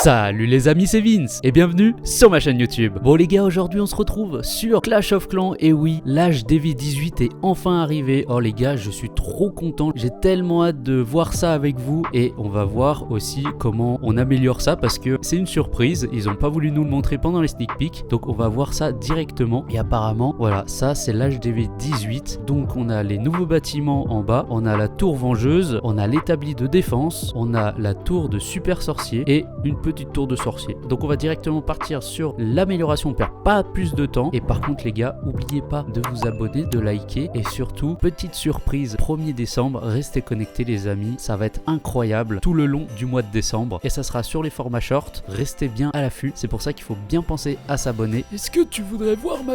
Salut les amis, c'est Vince et bienvenue sur ma chaîne YouTube. Bon les gars, aujourd'hui on se retrouve sur Clash of Clans et oui, l'âge DV18 est enfin arrivé. Oh les gars, je suis trop content, j'ai tellement hâte de voir ça avec vous et on va voir aussi comment on améliore ça parce que c'est une surprise, ils ont pas voulu nous le montrer pendant les sneak peeks, donc on va voir ça directement et apparemment voilà, ça c'est l'âge DV18, donc on a les nouveaux bâtiments en bas, on a la tour vengeuse, on a l'établi de défense, on a la tour de super sorcier et une petite tour de sorcier. Donc on va directement partir sur l'amélioration, on perd pas plus de temps. Et par contre les gars, n'oubliez pas de vous abonner, de liker et surtout, petite surprise, 1er décembre, restez connectés les amis, ça va être incroyable tout le long du mois de décembre et ça sera sur les formats short, restez bien à l'affût, c'est pour ça qu'il faut bien penser à s'abonner. Est-ce que tu voudrais voir ma...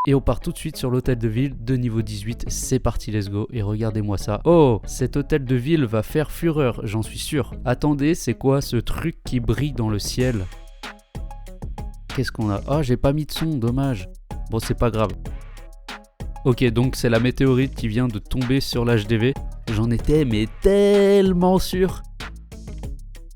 Et on part tout de suite sur l'hôtel de ville de niveau 18, c'est parti, let's go, et regardez-moi ça. Oh, cet hôtel de ville va faire fureur, j'en suis sûr. Attendez, c'est quoi ce truc qui brille dans le ciel? Qu'est-ce qu'on a? Oh, j'ai pas mis de son, dommage. Bon, c'est pas grave. Ok, donc c'est la météorite qui vient de tomber sur l'HDV. J'en étais mais tellement sûr.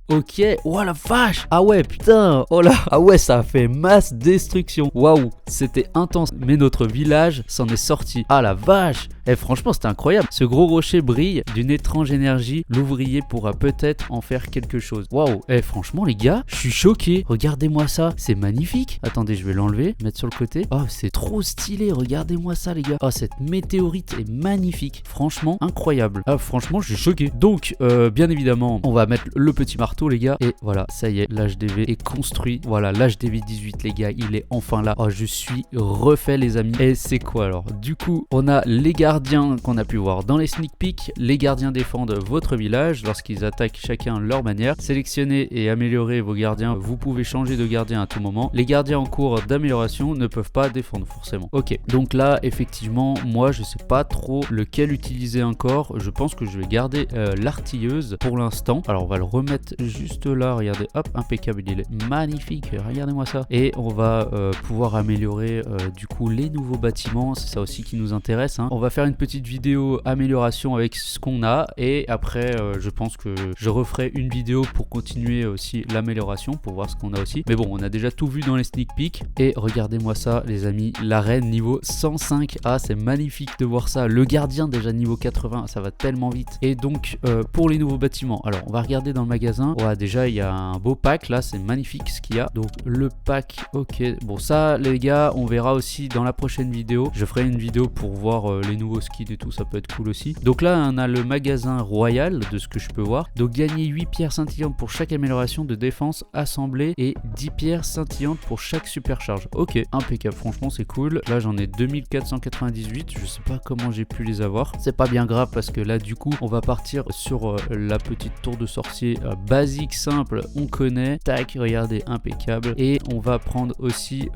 Ok, oh la vache. Ah ouais, putain, oh là. Ah ouais, ça a fait masse destruction. Waouh, c'était intense. Mais notre village s'en est sorti. Ah la vache. Eh franchement, c'était incroyable. Ce gros rocher brille d'une étrange énergie. L'ouvrier pourra peut-être en faire quelque chose. Waouh. Eh franchement les gars, je suis choqué. Regardez-moi ça, c'est magnifique. Attendez, je vais l'enlever, mettre sur le côté. Oh, c'est trop stylé. Regardez-moi ça les gars. Oh, cette météorite est magnifique. Franchement, incroyable. Ah franchement, je suis choqué. Donc, bien évidemment, on va mettre le petit marteau les gars, et voilà, ça y est, l'HDV est construit. Voilà, l'HDV 18 les gars, il est enfin là. Oh, je suis refait les amis. Et c'est quoi alors? Du coup, on a les gardiens qu'on a pu voir dans les sneak peeks. Les gardiens défendent votre village lorsqu'ils attaquent chacun leur manière. Sélectionnez et améliorez vos gardiens, vous pouvez changer de gardien à tout moment. Les gardiens en cours d'amélioration ne peuvent pas défendre forcément. Ok, donc là effectivement, moi je sais pas trop lequel utiliser encore. Je pense que je vais garder l'artilleuse pour l'instant. Alors on va le remettre juste là, regardez, hop, impeccable, il est magnifique, regardez-moi ça. Et on va pouvoir améliorer du coup les nouveaux bâtiments, c'est ça aussi qui nous intéresse, hein. On va faire une petite vidéo amélioration avec ce qu'on a et après je pense que je referai une vidéo pour continuer aussi l'amélioration, pour voir ce qu'on a aussi. Mais bon, on a déjà tout vu dans les sneak peeks et regardez-moi ça les amis, l'arène niveau 105, ah c'est magnifique de voir ça. Le gardien déjà niveau 80, ça va tellement vite. Et donc pour les nouveaux bâtiments, alors on va regarder dans le magasin. Ouais, déjà il y a un beau pack là, c'est magnifique ce qu'il y a. Donc le pack, ok, bon ça les gars on verra aussi dans la prochaine vidéo. Je ferai une vidéo pour voir les nouveaux skins et tout, ça peut être cool aussi. Donc là on a le magasin royal de ce que je peux voir. Donc gagner 8 pierres scintillantes pour chaque amélioration de défense assemblée et 10 pierres scintillantes pour chaque supercharge. Ok, impeccable, franchement c'est cool. Là j'en ai 2498, je sais pas comment j'ai pu les avoir. C'est pas bien grave parce que là du coup on va partir sur la petite tour de sorcier basique, simple, on connaît. Tac, regardez, impeccable. Et on va prendre aussi,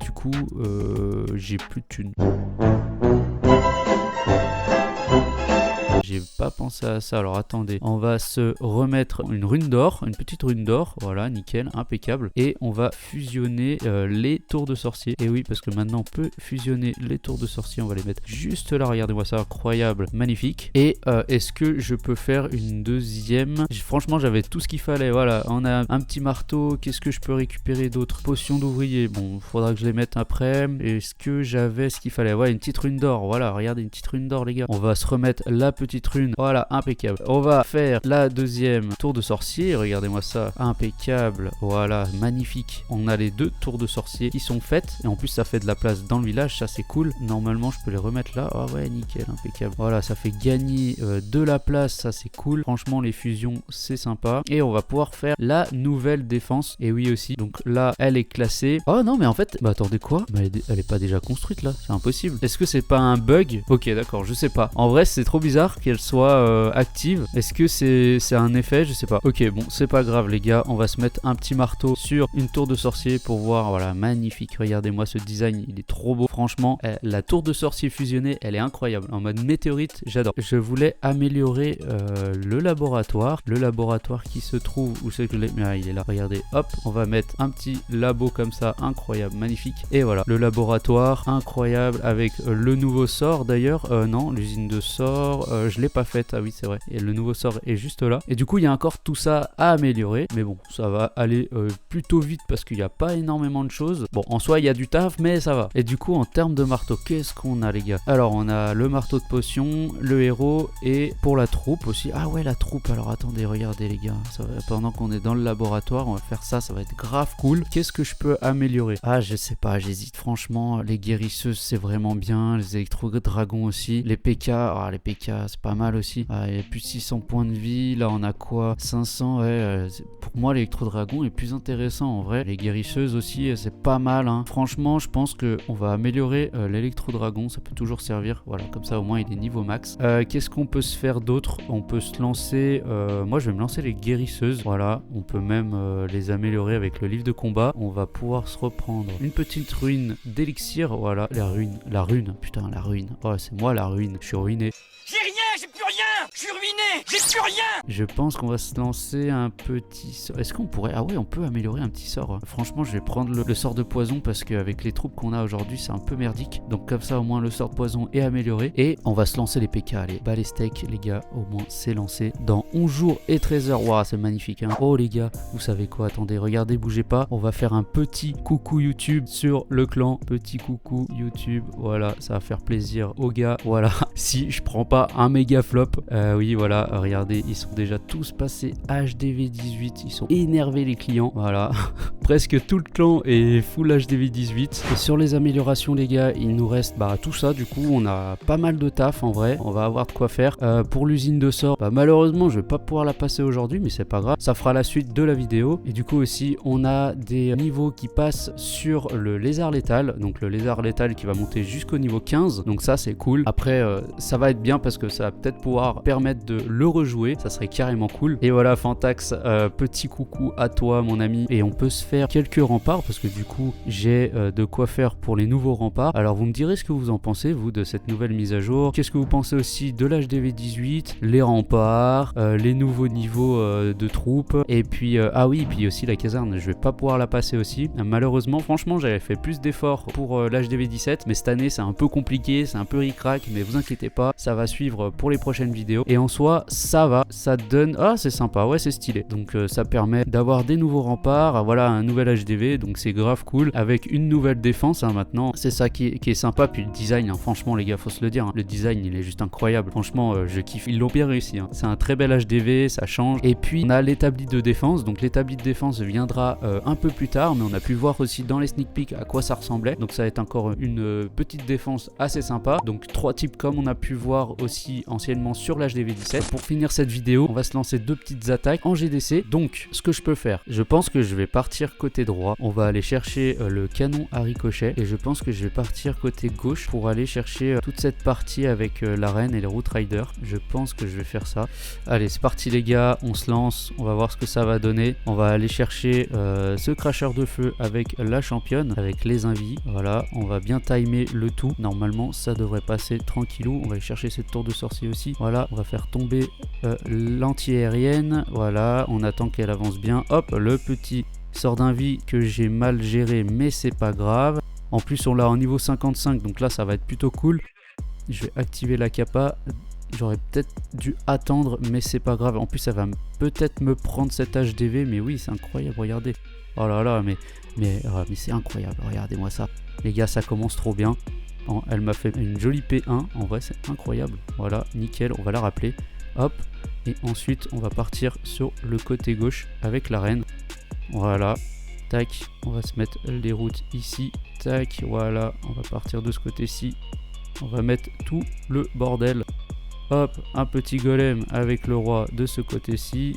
du coup, j'ai plus de thunes. J'ai pas pensé à ça, alors attendez, on va se remettre une rune d'or, une petite rune d'or, voilà, nickel, impeccable, et on va fusionner les tours de sorcier. Et oui, parce que maintenant on peut fusionner les tours de sorcier, on va les mettre juste là, regardez-moi ça, incroyable, magnifique. Et est-ce que je peux faire une deuxième? Franchement j'avais tout ce qu'il fallait, voilà, on a un petit marteau, qu'est-ce que je peux récupérer d'autre? Potion d'ouvrier, bon, faudra que je les mette après. Est-ce que j'avais ce qu'il fallait? Ouais, une petite rune d'or, voilà, regardez, une petite rune d'or les gars. On va se remettre la petite rune, voilà, impeccable. On va faire la deuxième tour de sorcier, regardez-moi ça, impeccable, voilà, magnifique. On a les deux tours de sorcier qui sont faites et en plus ça fait de la place dans le village, ça c'est cool. Normalement je peux les remettre là, ah ouais, nickel, impeccable. Voilà, ça fait gagner de la place, ça c'est cool. Franchement les fusions c'est sympa et on va pouvoir faire la nouvelle défense. Et oui aussi, donc là elle est classée. Oh non mais en fait, bah attendez quoi, bah, elle est pas déjà construite là, c'est impossible. Est-ce que c'est pas un bug? Ok d'accord, je sais pas. En vrai c'est trop bizarre qu'elle soit active. Est-ce que c'est un effet? Je sais pas. Ok, bon, c'est pas grave les gars, on va se mettre un petit marteau sur une tour de sorcier pour voir. Voilà, magnifique, regardez-moi ce design, il est trop beau. Franchement, la tour de sorcier fusionnée, elle est incroyable. En mode météorite, j'adore. Je voulais améliorer le laboratoire. Le laboratoire qui se trouve, où c'est que il est là, regardez, hop, on va mettre un petit labo comme ça, incroyable, magnifique. Et voilà, le laboratoire, incroyable, avec le nouveau sort d'ailleurs. Non, l'usine de sort, je l'ai pas faite. Ah oui, c'est vrai. Et le nouveau sort est juste là. Et du coup, il y a encore tout ça à améliorer. Mais bon, ça va aller plutôt vite parce qu'il n'y a pas énormément de choses. Bon, en soi, il y a du taf, mais ça va. Et du coup, en termes de marteau, qu'est-ce qu'on a, les gars? Alors, on a le marteau de potion, le héros et pour la troupe aussi. Ah ouais, la troupe. Alors, attendez, regardez, les gars. Ça va, pendant qu'on est dans le laboratoire, on va faire ça. Ça va être grave cool. Qu'est-ce que je peux améliorer? Ah, je sais pas, j'hésite. Franchement, les guérisseuses, c'est vraiment bien. Les électro-dragons aussi. Les PK, ah, les PK, c'est pas mal aussi. Ah, il y a plus de 600 points de vie. Là, on a quoi? 500, ouais. Pour moi, l'électro-dragon est plus intéressant en vrai. Les guérisseuses aussi, c'est pas mal. Hein. Franchement, je pense qu'on va améliorer l'électro-dragon. Ça peut toujours servir. Voilà, comme ça, au moins, il est niveau max. Qu'est-ce qu'on peut se faire d'autre? On peut se lancer... moi, je vais me lancer les guérisseuses. Voilà, on peut même les améliorer avec le livre de combat. On va pouvoir se reprendre une petite ruine d'élixir. Voilà, la rune. Putain, la ruine. Oh, c'est moi la ruine. Je suis ruiné. J'ai rien, j'ai plus rien, je suis ruiné, j'ai plus rien. Je pense qu'on va se lancer un petit sort. Est-ce qu'on pourrait... Ah ouais, on peut améliorer un petit sort. Franchement, je vais prendre le sort de poison parce qu'avec les troupes qu'on a aujourd'hui, c'est un peu merdique. Donc comme ça, au moins, le sort de poison est amélioré. Et on va se lancer les PK. Allez, bas les steaks, les gars. Au moins, c'est lancé dans 11 jours et 13 heures. Waouh, c'est magnifique. Hein. Oh les gars, vous savez quoi? Attendez, regardez, bougez pas. On va faire un petit coucou YouTube sur le clan. Petit coucou YouTube. Voilà, ça va faire plaisir aux gars. Voilà, si je prends pas un méga flop. Oui, voilà, regardez, ils sont déjà tous passés HDV 18. Ils sont énervés, les clients. Voilà, presque tout le clan est full HDV 18. Et sur les améliorations, les gars, il nous reste tout ça. Du coup, on a pas mal de taf en vrai. On va avoir de quoi faire. Pour l'usine de sorts, malheureusement, je vais pas pouvoir la passer aujourd'hui, mais c'est pas grave. Ça fera la suite de la vidéo. Et du coup, aussi, on a des niveaux qui passent sur le lézard létal. Donc, le lézard létal qui va monter jusqu'au niveau 15. Donc, ça, c'est cool. Après, ça va être bien parce que ça va peut-être pouvoir permettre de le rejouer. Ça serait carrément cool. Et voilà, Fantax, petit coucou à toi, mon ami. Et on peut se faire quelques remparts parce que du coup, j'ai de quoi faire pour les nouveaux remparts. Alors, vous me direz ce que vous en pensez, vous, de cette nouvelle mise à jour. Qu'est-ce que vous pensez aussi de l'HDV 18, les remparts, les nouveaux niveaux de troupes. Et puis, ah oui, puis aussi la caserne. Je vais pas pouvoir la passer aussi. Malheureusement, franchement, j'avais fait plus d'efforts pour l'HDV 17. Mais cette année, c'est un peu compliqué, c'est un peu ric-rac. Mais vous inquiétez pas, ça va suivre pour les prochaines vidéos. Et en soi, ça va, ça donne... Ah, c'est sympa, ouais, c'est stylé. Donc ça permet d'avoir des nouveaux remparts, voilà, un nouvel HDV, donc c'est grave cool. Avec une nouvelle défense, hein, maintenant, c'est ça qui est sympa. Puis le design, hein, franchement, les gars, faut se le dire, hein, le design, il est juste incroyable. Franchement, je kiffe. Ils l'ont bien réussi. Hein. C'est un très bel HDV, ça change. Et puis, on a l'établi de défense. Donc l'établi de défense viendra un peu plus tard, mais on a pu voir aussi dans les sneak peeks à quoi ça ressemblait. Donc ça va être encore une petite défense assez sympa. Donc 3 types comme on a pu voir aussi anciennement sur l'HDV 17. Pour finir cette vidéo, on va se lancer 2 petites attaques en GDC. Donc ce que je peux faire, je pense que je vais partir côté droit. On va aller chercher le canon à ricochet et je pense que je vais partir côté gauche pour aller chercher toute cette partie avec l'arène et les route riders. Je pense que je vais faire ça. Allez, c'est parti les gars, on se lance, on va voir ce que ça va donner. On va aller chercher ce cracheur de feu avec la championne, avec les invis. Voilà, on va bien timer le tout. Normalement, ça devrait passer tranquillou. On va aller chercher cette tour de sorcier aussi. Voilà, on va faire tomber l'anti-aérienne. Voilà, on attend qu'elle avance bien. Hop, le petit sort d'invie que j'ai mal géré, mais c'est pas grave. En plus, on l'a en niveau 55, donc là, ça va être plutôt cool. Je vais activer la capa. J'aurais peut-être dû attendre, mais c'est pas grave. En plus, ça va peut-être me prendre cet HDV, mais oui, c'est incroyable, regardez. Oh là là, mais c'est incroyable, regardez-moi ça. Les gars, ça commence trop bien. Elle m'a fait une jolie P1, en vrai, c'est incroyable. Voilà, nickel, on va la rappeler. Hop, et ensuite, on va partir sur le côté gauche avec la reine. Voilà, tac, on va se mettre les routes ici. Tac, voilà, on va partir de ce côté-ci. On va mettre tout le bordel. Hop, un petit golem avec le roi de ce côté-ci.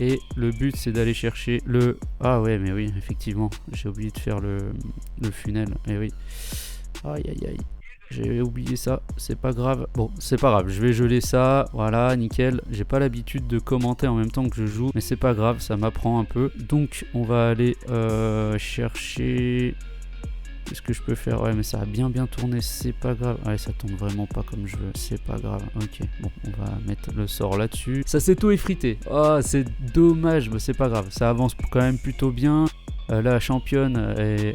Et le but, c'est d'aller chercher le... Ah ouais, mais oui, effectivement, j'ai oublié de faire le funnel. Et oui. Aïe, aïe, aïe. J'ai oublié ça, c'est pas grave. Bon, c'est pas grave, je vais geler ça. Voilà, nickel. J'ai pas l'habitude de commenter en même temps que je joue, mais c'est pas grave, ça m'apprend un peu. Donc, on va aller chercher... Qu'est-ce que je peux faire? Ouais, mais ça a bien tourné, c'est pas grave. Ouais, ça tourne vraiment pas comme je veux, c'est pas grave. Ok, bon, on va mettre le sort là-dessus. Ça s'est tout effrité. Oh, c'est dommage, mais c'est pas grave. Ça avance quand même plutôt bien. La championne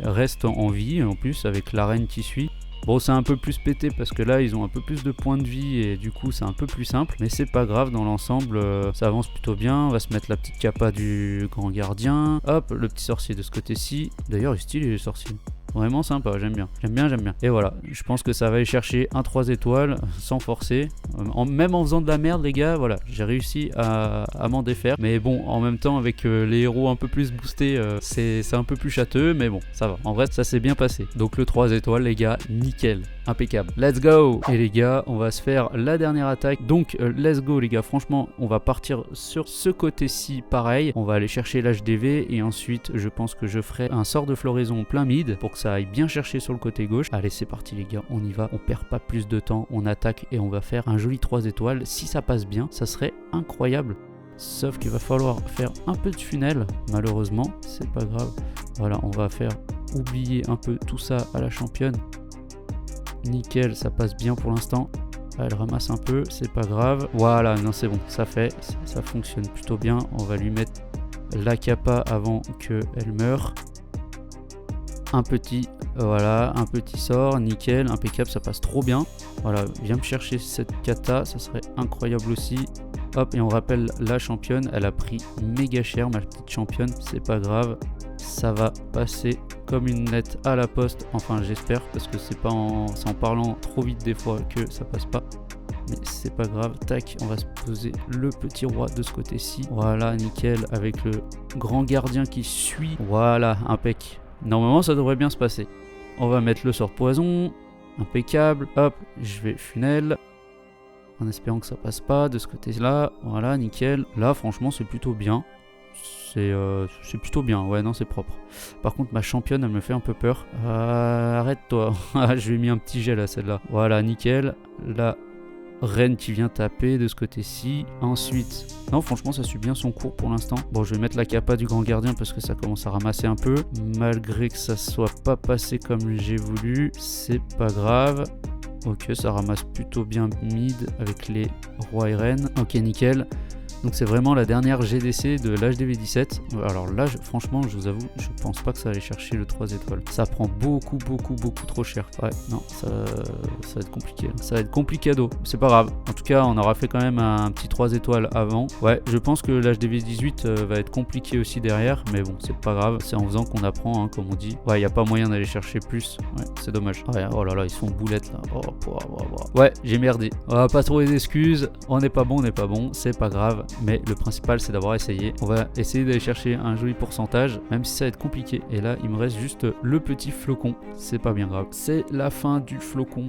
reste en vie, en plus, avec la reine qui suit. Bon, c'est un peu plus pété parce que là ils ont un peu plus de points de vie et du coup c'est un peu plus simple, mais c'est pas grave, dans l'ensemble ça avance plutôt bien. On va se mettre la petite capa du grand gardien, hop, le petit sorcier de ce côté-ci. D'ailleurs il est stylé les sorciers, vraiment sympa, j'aime bien. Et voilà, je pense que ça va aller chercher un 3 étoiles sans forcer. Même en faisant de la merde, les gars, voilà, j'ai réussi à m'en défaire. Mais bon, en même temps, avec les héros un peu plus boostés, c'est un peu plus châteux, mais bon, ça va. En vrai, ça s'est bien passé. Donc le 3 étoiles, les gars, nickel, impeccable. Let's go! Et les gars, on va se faire la dernière attaque. Donc, let's go, les gars. Franchement, on va partir sur ce côté-ci, pareil. On va aller chercher l'HDV et ensuite, je pense que je ferai un sort de floraison plein mid pour que ça aille bien chercher sur le côté gauche. Allez, c'est parti, les gars, on y va. On perd pas plus de temps, on attaque et on va faire un joli 3 étoiles. Si ça passe bien, ça serait incroyable. Sauf qu'il va falloir faire un peu de funnel, malheureusement, c'est pas grave. Voilà, on va faire oublier un peu tout ça à la championne. Nickel, ça passe bien pour l'instant. Elle ramasse un peu, c'est pas grave. Voilà, non c'est bon, ça fonctionne plutôt bien. On va lui mettre la capa avant qu'elle meure. Un petit sort, nickel, impeccable, ça passe trop bien. Voilà, viens me chercher cette kata, ça serait incroyable aussi. Hop, et on rappelle la championne, elle a pris méga cher, ma petite championne, c'est pas grave. Ça va passer comme une lettre à la poste, enfin j'espère, parce que c'est en parlant trop vite des fois que ça passe pas. Mais c'est pas grave, tac, on va se poser le petit roi de ce côté-ci. Voilà, nickel, avec le grand gardien qui suit. Voilà, impec. Normalement ça devrait bien se passer. On va mettre le sort poison, impeccable, hop, je vais funnel. En espérant que ça passe pas de ce côté-là, voilà, nickel. Là franchement c'est plutôt bien. C'est plutôt bien, ouais non c'est propre. Par contre ma championne elle me fait un peu peur. Arrête-toi, je lui ai mis un petit gel à celle-là. Voilà, nickel. La reine qui vient taper de ce côté-ci. Ensuite, non franchement ça suit bien son cours pour l'instant. Bon, je vais mettre la capa du grand gardien parce que ça commence à ramasser un peu. Malgré que ça soit pas passé comme j'ai voulu, c'est pas grave. Ok, ça ramasse plutôt bien mid avec les rois et reines. Ok, nickel. Donc c'est vraiment la dernière GDC de l'HDV17. Alors là, franchement, je vous avoue, je pense pas que ça allait chercher le 3 étoiles. Ça prend beaucoup trop cher. Ouais, non, ça va être compliqué. Ça va être complicado. C'est pas grave. En tout cas, on aura fait quand même un petit 3 étoiles avant. Ouais, je pense que l'HDV18 va être compliqué aussi derrière. Mais bon, c'est pas grave. C'est en faisant qu'on apprend, hein, comme on dit. Ouais, il n'y a pas moyen d'aller chercher plus. Ouais, c'est dommage. Ouais, oh là là, ils sont boulettes là. Ouais, j'ai merdé. On va pas trouver d'excuses. On n'est pas bon, c'est pas grave. Mais le principal c'est d'avoir essayé. On va essayer d'aller chercher un joli pourcentage, même si ça va être compliqué. Et là il me reste juste le petit flocon. C'est pas bien grave. C'est la fin du flocon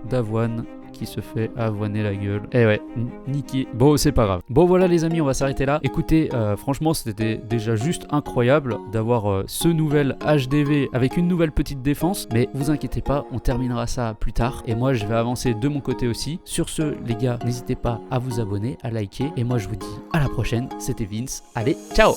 d'avoine qui se fait avoiner la gueule. Eh ouais, niqué. Bon, c'est pas grave. Bon voilà les amis, on va s'arrêter là. Écoutez, franchement c'était déjà juste incroyable d'avoir ce nouvel HDV avec une nouvelle petite défense. Mais vous inquiétez pas, on terminera ça plus tard. Et moi je vais avancer de mon côté aussi. Sur ce les gars, n'hésitez pas à vous abonner, à liker. Et moi je vous dis à la prochaine. C'était Vince. Allez, ciao!